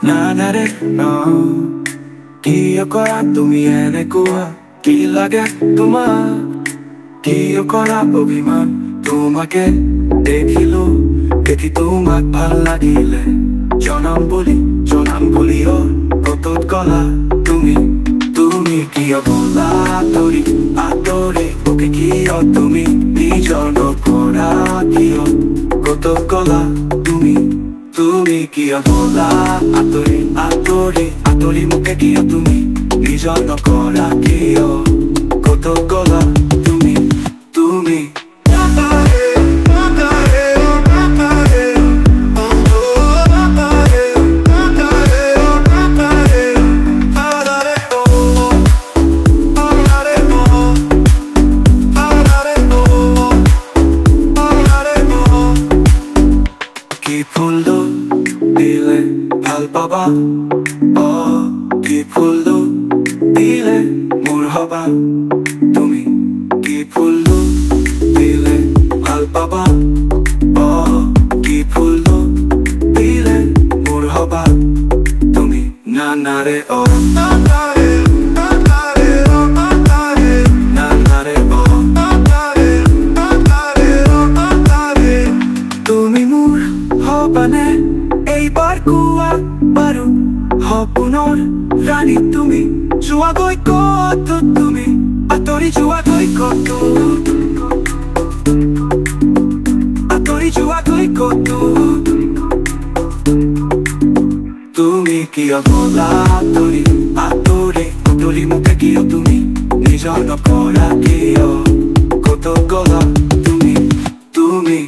নানাৰে না কিয় কৰা তুমি এনেকুৱা কি লাগে তোমাৰ কিয় কৰা অভিমান তোমাকে দেখিলো দেখি তোমাক ভাল লাগিলে জনম বুলি কতত গলা তুমি তুমি কিয় গলা আঁতৰি আঁতৰি ওকে কিয় তুমি নিজৰ নকৰা কিয় কতত গলা তুমি তুমি কিয় গলা আঁতৰি আঁতৰি আঁতৰি মোকে কিয় তুমি নিজৰ নকৰা কিয় কতত গলা তুমি তুমি কি ফুলটো দিলে ভাল পাবা কি ফুলটো দিলে মোৰ হবা তুমি কি ফুলটো দিলে ভাল পাবা কি ফুলটো দিলে মোৰ হবা তুমি নানাৰে নানাৰে তুমি মোৰ হবানে এইবাৰ কোৱা বাৰু সপোনৰ ৰাণী তুমি যোৱাগৈ কত তুমি আঁতৰি যোৱাগৈ কত আঁতৰি যোৱাগৈ কত তুমি কিয় গলা আঁতৰি আঁতৰি আঁতৰি মোকে কিয় তুমি নিজৰ নকৰা কিয় কত গলা তুমি তুমি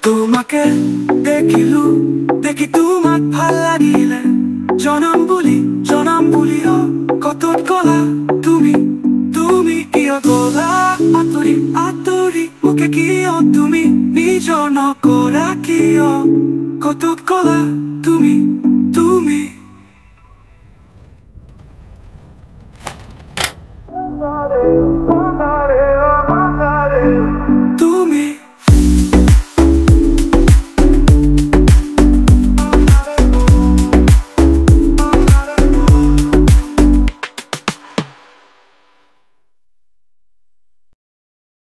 তোমাকে দেখিলো দেখি তোমাক ভাল লাগিলে জনম বুলি কতত গলা তুমি তুমি কিয় গলা আঁতৰি আঁতৰি মোকে কিয় তুমি নিজৰ নকৰা কিয় কতত গলা তুমি